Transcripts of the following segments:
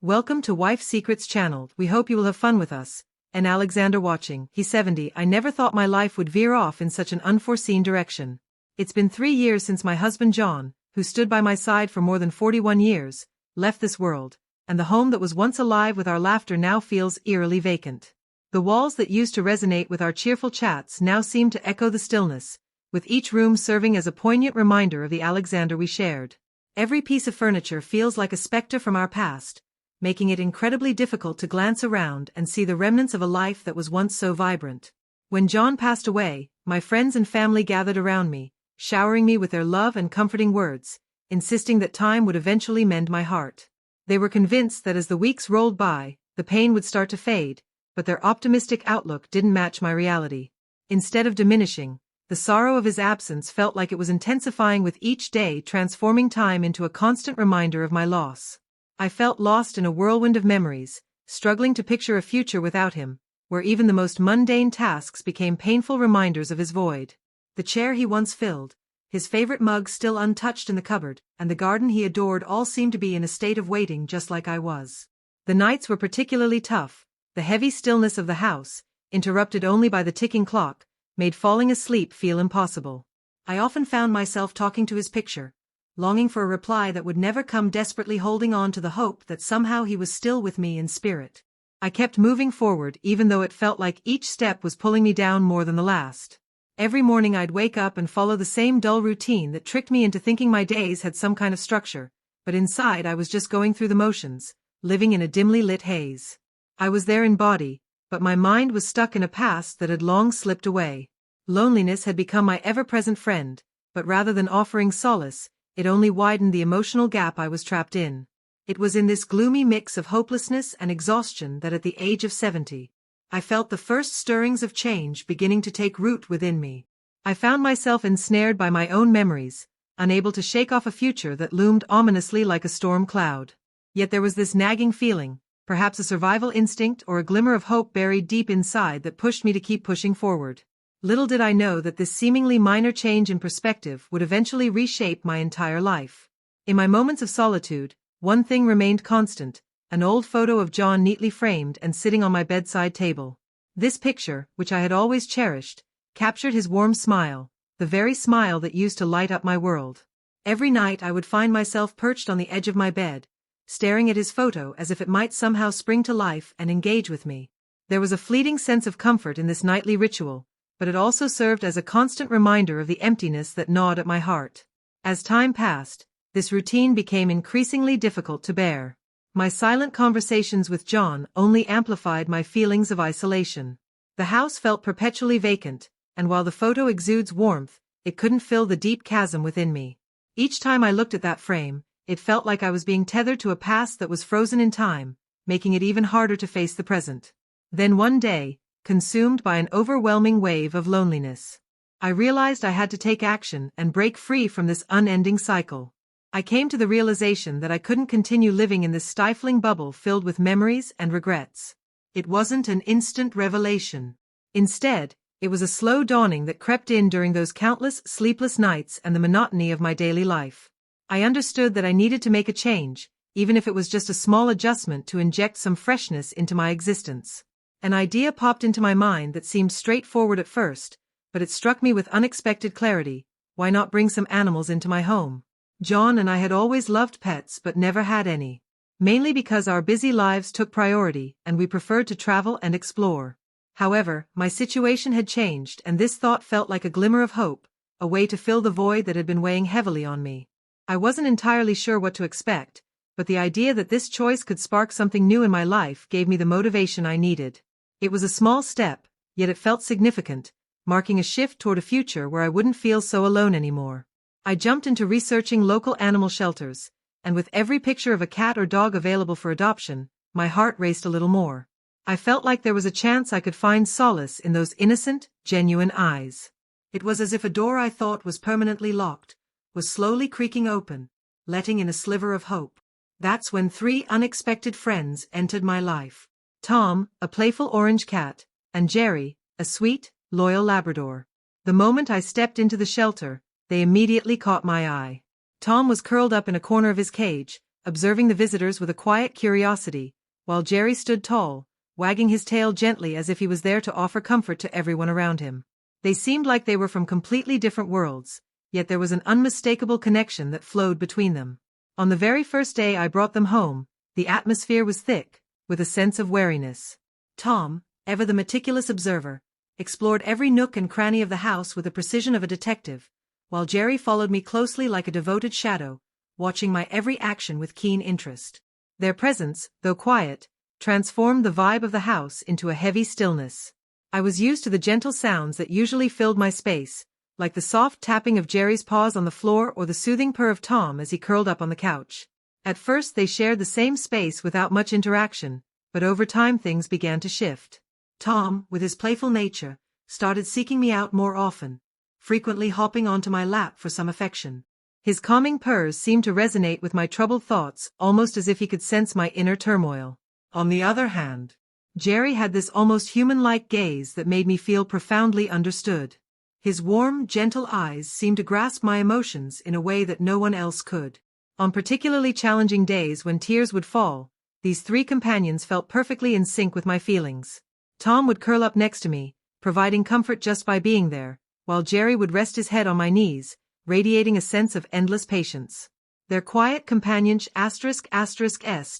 Welcome to Wife Secrets channel. We hope you will have fun with us. And Alexander watching. He's 70. I never thought my life would veer off in such an unforeseen direction. It's been 3 years since my husband John, who stood by my side for more than 41 years, left this world, and the home that was once alive with our laughter now feels eerily vacant. The walls that used to resonate with our cheerful chats now seem to echo the stillness, with each room serving as a poignant reminder of the Alexander we shared. Every piece of furniture feels like a specter from our past, making it incredibly difficult to glance around and see the remnants of a life that was once so vibrant. When John passed away, my friends and family gathered around me, showering me with their love and comforting words, insisting that time would eventually mend my heart. They were convinced that as the weeks rolled by, the pain would start to fade, but their optimistic outlook didn't match my reality. Instead of diminishing, the sorrow of his absence felt like it was intensifying with each day, transforming time into a constant reminder of my loss. I felt lost in a whirlwind of memories, struggling to picture a future without him, where even the most mundane tasks became painful reminders of his void. The chair he once filled, his favorite mug still untouched in the cupboard, and the garden he adored all seemed to be in a state of waiting just like I was. The nights were particularly tough. The heavy stillness of the house, interrupted only by the ticking clock, made falling asleep feel impossible. I often found myself talking to his picture, longing for a reply that would never come, desperately holding on to the hope that somehow he was still with me in spirit. I kept moving forward even though it felt like each step was pulling me down more than the last. Every morning I'd wake up and follow the same dull routine that tricked me into thinking my days had some kind of structure, but inside I was just going through the motions, living in a dimly lit haze. I was there in body, but my mind was stuck in a past that had long slipped away. Loneliness had become my ever-present friend, but rather than offering solace, it only widened the emotional gap I was trapped in. It was in this gloomy mix of hopelessness and exhaustion that at the age of 70, I felt the first stirrings of change beginning to take root within me. I found myself ensnared by my own memories, unable to shake off a future that loomed ominously like a storm cloud. Yet there was this nagging feeling, perhaps a survival instinct or a glimmer of hope buried deep inside, that pushed me to keep pushing forward. Little did I know that this seemingly minor change in perspective would eventually reshape my entire life. In my moments of solitude, one thing remained constant: an old photo of John neatly framed and sitting on my bedside table. This picture, which I had always cherished, captured his warm smile, the very smile that used to light up my world. Every night I would find myself perched on the edge of my bed, staring at his photo as if it might somehow spring to life and engage with me. There was a fleeting sense of comfort in this nightly ritual, but it also served as a constant reminder of the emptiness that gnawed at my heart. As time passed, this routine became increasingly difficult to bear. My silent conversations with John only amplified my feelings of isolation. The house felt perpetually vacant, and while the photo exudes warmth, it couldn't fill the deep chasm within me. Each time I looked at that frame, it felt like I was being tethered to a past that was frozen in time, making it even harder to face the present. Then one day, consumed by an overwhelming wave of loneliness, I realized I had to take action and break free from this unending cycle. I came to the realization that I couldn't continue living in this stifling bubble filled with memories and regrets. It wasn't an instant revelation. Instead, it was a slow dawning that crept in during those countless sleepless nights and the monotony of my daily life. I understood that I needed to make a change, even if it was just a small adjustment to inject some freshness into my existence. An idea popped into my mind that seemed straightforward at first, but it struck me with unexpected clarity: why not bring some animals into my home? John and I had always loved pets but never had any, mainly because our busy lives took priority and we preferred to travel and explore. However, my situation had changed, and this thought felt like a glimmer of hope, a way to fill the void that had been weighing heavily on me. I wasn't entirely sure what to expect, but the idea that this choice could spark something new in my life gave me the motivation I needed. It was a small step, yet it felt significant, marking a shift toward a future where I wouldn't feel so alone anymore. I jumped into researching local animal shelters, and with every picture of a cat or dog available for adoption, my heart raced a little more. I felt like there was a chance I could find solace in those innocent, genuine eyes. It was as if a door I thought was permanently locked was slowly creaking open, letting in a sliver of hope. That's when 3 unexpected friends entered my life: Tom, a playful orange cat, and Jerry, a sweet, loyal Labrador. The moment I stepped into the shelter, they immediately caught my eye. Tom was curled up in a corner of his cage, observing the visitors with a quiet curiosity, while Jerry stood tall, wagging his tail gently as if he was there to offer comfort to everyone around him. They seemed like they were from completely different worlds, yet there was an unmistakable connection that flowed between them. On the very first day I brought them home, the atmosphere was thick, with a sense of wariness. Tom, ever the meticulous observer, explored every nook and cranny of the house with the precision of a detective, while Jerry followed me closely like a devoted shadow, watching my every action with keen interest. Their presence, though quiet, transformed the vibe of the house into a heavy stillness. I was used to the gentle sounds that usually filled my space, like the soft tapping of Jerry's paws on the floor or the soothing purr of Tom as he curled up on the couch. At first they shared the same space without much interaction, but over time things began to shift. Tom, with his playful nature, started seeking me out more often, frequently hopping onto my lap for some affection. His calming purrs seemed to resonate with my troubled thoughts, almost as if he could sense my inner turmoil. On the other hand, Jerry had this almost human-like gaze that made me feel profoundly understood. His warm, gentle eyes seemed to grasp my emotions in a way that no one else could. On particularly challenging days when tears would fall, these three companions felt perfectly in sync with my feelings. Tom would curl up next to me, providing comfort just by being there, while Jerry would rest his head on my knees, radiating a sense of endless patience. Their quiet companionship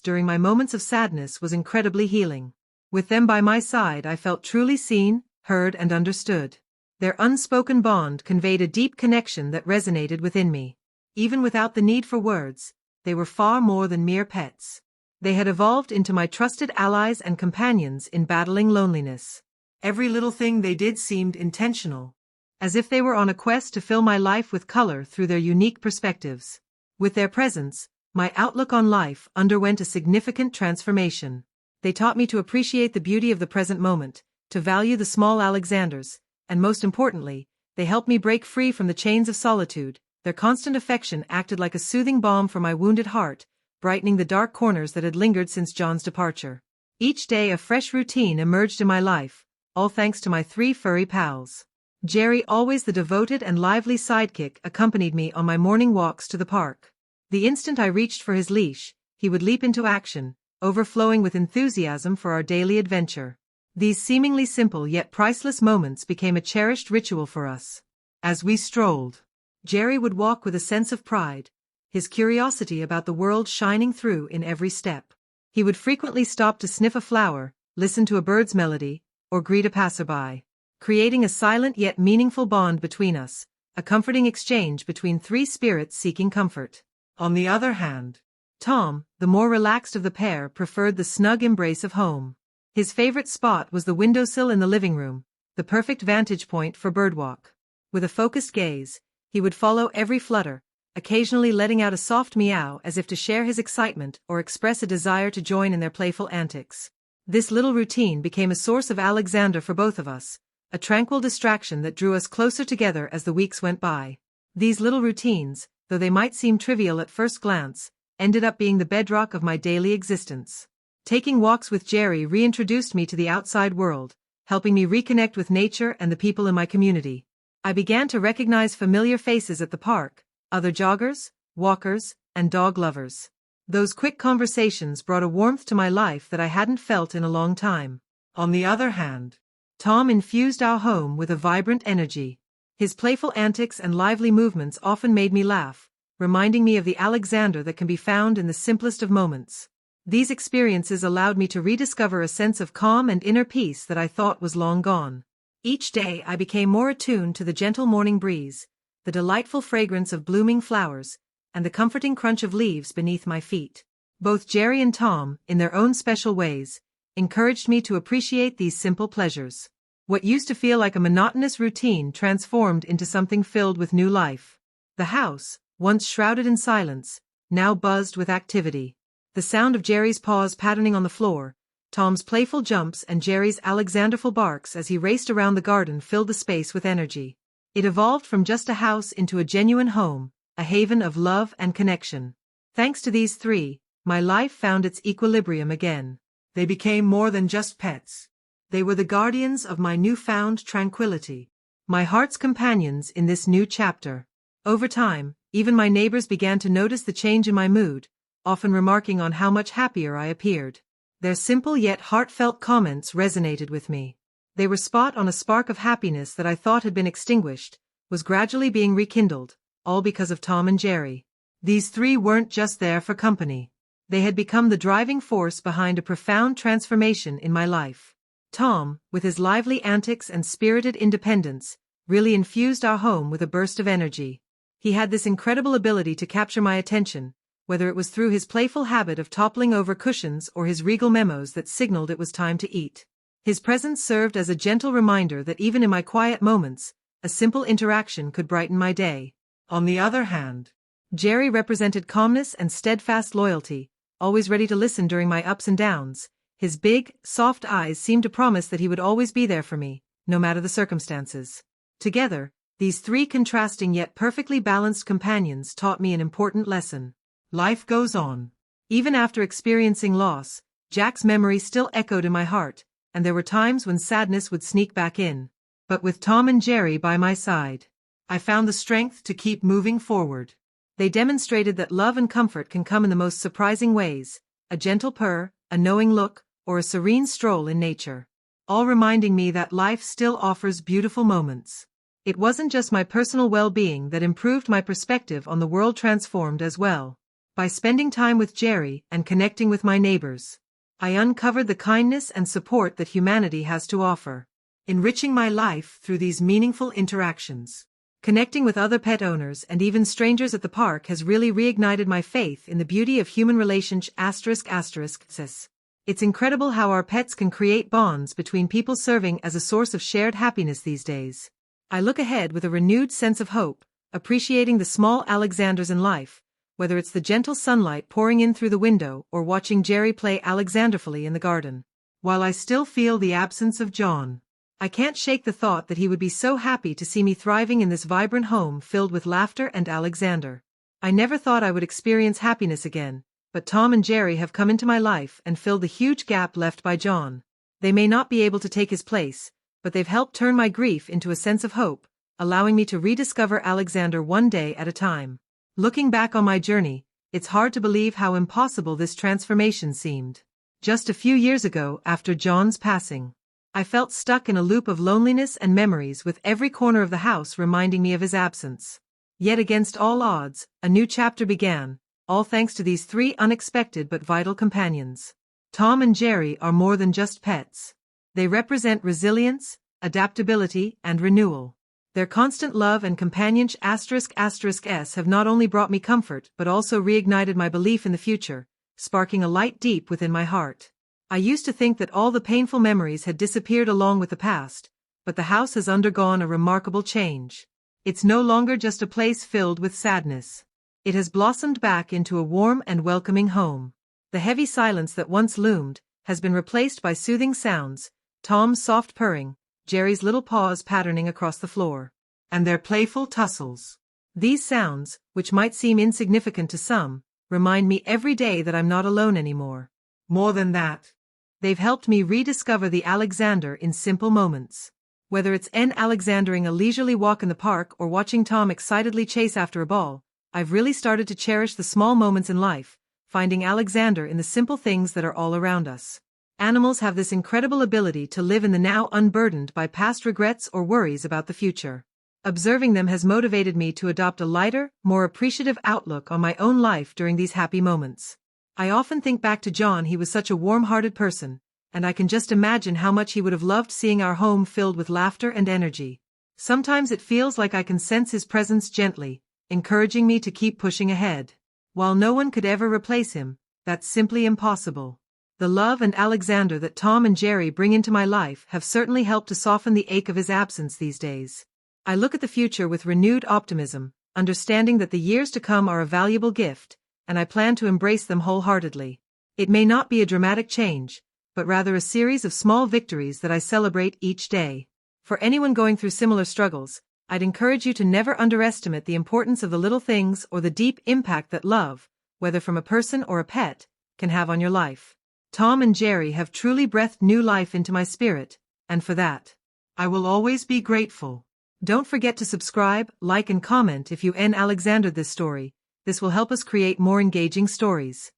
during my moments of sadness was incredibly healing. With them by my side I felt truly seen, heard and understood. Their unspoken bond conveyed a deep connection that resonated within me. Even without the need for words, they were far more than mere pets. They had evolved into my trusted allies and companions in battling loneliness. Every little thing they did seemed intentional, as if they were on a quest to fill my life with color through their unique perspectives. With their presence, my outlook on life underwent a significant transformation. They taught me to appreciate the beauty of the present moment, to value the small Alexanders, and most importantly, they helped me break free from the chains of solitude. Their constant affection acted like a soothing balm for my wounded heart, brightening the dark corners that had lingered since John's departure. Each day a fresh routine emerged in my life, all thanks to my three furry pals. Jerry, always the devoted and lively sidekick, accompanied me on my morning walks to the park. The instant I reached for his leash, he would leap into action, overflowing with enthusiasm for our daily adventure. These seemingly simple yet priceless moments became a cherished ritual for us. As we strolled, Jerry would walk with a sense of pride, his curiosity about the world shining through in every step. He would frequently stop to sniff a flower, listen to a bird's melody, or greet a passerby, creating a silent yet meaningful bond between us, a comforting exchange between three spirits seeking comfort. On the other hand, Tom, the more relaxed of the pair, preferred the snug embrace of home. His favorite spot was the windowsill in the living room, the perfect vantage point for birdwalk. With a focused gaze, he would follow every flutter, occasionally letting out a soft meow as if to share his excitement or express a desire to join in their playful antics. This little routine became a source of Alexander for both of us, a tranquil distraction that drew us closer together as the weeks went by. These little routines, though they might seem trivial at first glance, ended up being the bedrock of my daily existence. Taking walks with Jerry reintroduced me to the outside world, helping me reconnect with nature and the people in my community. I began to recognize familiar faces at the park, other joggers, walkers, and dog lovers. Those quick conversations brought a warmth to my life that I hadn't felt in a long time. On the other hand, Tom infused our home with a vibrant energy. His playful antics and lively movements often made me laugh, reminding me of the Alexander that can be found in the simplest of moments. These experiences allowed me to rediscover a sense of calm and inner peace that I thought was long gone. Each day I became more attuned to the gentle morning breeze, the delightful fragrance of blooming flowers, and the comforting crunch of leaves beneath my feet. Both Jerry and Tom, in their own special ways, encouraged me to appreciate these simple pleasures. What used to feel like a monotonous routine transformed into something filled with new life. The house, once shrouded in silence, now buzzed with activity. The sound of Jerry's paws patterning on the floor, Tom's playful jumps and Jerry's Alexanderful barks as he raced around the garden filled the space with energy. It evolved from just a house into a genuine home, a haven of love and connection. Thanks to these three, my life found its equilibrium again. They became more than just pets. They were the guardians of my newfound tranquility, my heart's companions in this new chapter. Over time, even my neighbors began to notice the change in my mood, often remarking on how much happier I appeared. Their simple yet heartfelt comments resonated with me. They were spot on. A spark of happiness that I thought had been extinguished was gradually being rekindled, all because of Tom and Jerry. These three weren't just there for company. They had become the driving force behind a profound transformation in my life. Tom, with his lively antics and spirited independence, really infused our home with a burst of energy. He had this incredible ability to capture my attention, whether it was through his playful habit of toppling over cushions or his regal memos that signaled it was time to eat. His presence served as a gentle reminder that even in my quiet moments, a simple interaction could brighten my day. On the other hand, Jerry represented calmness and steadfast loyalty, always ready to listen during my ups and downs. His big, soft eyes seemed to promise that he would always be there for me, no matter the circumstances. Together, these three contrasting yet perfectly balanced companions taught me an important lesson. Life goes on. Even after experiencing loss, Jack's memory still echoed in my heart, and there were times when sadness would sneak back in. But with Tom and Jerry by my side, I found the strength to keep moving forward. They demonstrated that love and comfort can come in the most surprising ways: a gentle purr, a knowing look, or a serene stroll in nature. All reminding me that life still offers beautiful moments. It wasn't just my personal well-being that improved. My perspective on the world transformed as well. By spending time with Jerry and connecting with my neighbors, I uncovered the kindness and support that humanity has to offer, enriching my life through these meaningful interactions. Connecting with other pet owners and even strangers at the park has really reignited my faith in the beauty of human relationships. It's incredible how our pets can create bonds between people, serving as a source of shared happiness these days. I look ahead with a renewed sense of hope, appreciating the small Alexanders in life, whether it's the gentle sunlight pouring in through the window or watching Jerry play Alexanderfully in the garden. While I still feel the absence of John, I can't shake the thought that he would be so happy to see me thriving in this vibrant home filled with laughter and Alexander. I never thought I would experience happiness again, but Tom and Jerry have come into my life and filled the huge gap left by John. They may not be able to take his place, but they've helped turn my grief into a sense of hope, allowing me to rediscover Alexander one day at a time. Looking back on my journey, it's hard to believe how impossible this transformation seemed. Just a few years ago, after John's passing, I felt stuck in a loop of loneliness and memories, with every corner of the house reminding me of his absence. Yet against all odds, a new chapter began, all thanks to these three unexpected but vital companions. Tom and Jerry are more than just pets. They represent resilience, adaptability, and renewal. Their constant love and companionship have not only brought me comfort but also reignited my belief in the future, sparking a light deep within my heart. I used to think that all the painful memories had disappeared along with the past, but the house has undergone a remarkable change. It's no longer just a place filled with sadness. It has blossomed back into a warm and welcoming home. The heavy silence that once loomed has been replaced by soothing sounds: Tom's soft purring, Jerry's little paws patterning across the floor, and their playful tussles. These sounds, which might seem insignificant to some, remind me every day that I'm not alone anymore. More than that, they've helped me rediscover the Alexander in simple moments. Whether it's Alexandering a leisurely walk in the park or watching Tom excitedly chase after a ball, I've really started to cherish the small moments in life, finding Alexander in the simple things that are all around us. Animals have this incredible ability to live in the now, unburdened by past regrets or worries about the future. Observing them has motivated me to adopt a lighter, more appreciative outlook on my own life during these happy moments. I often think back to John. He was such a warm-hearted person, and I can just imagine how much he would have loved seeing our home filled with laughter and energy. Sometimes it feels like I can sense his presence gently, encouraging me to keep pushing ahead. While no one could ever replace him, that's simply impossible. The love and Alexander that Tom and Jerry bring into my life have certainly helped to soften the ache of his absence these days. I look at the future with renewed optimism, understanding that the years to come are a valuable gift, and I plan to embrace them wholeheartedly. It may not be a dramatic change, but rather a series of small victories that I celebrate each day. For anyone going through similar struggles, I'd encourage you to never underestimate the importance of the little things or the deep impact that love, whether from a person or a pet, can have on your life. Tom and Jerry have truly breathed new life into my spirit, and for that, I will always be grateful. Don't forget to subscribe, like and comment if you Alexandered this story, This will help us create more engaging stories.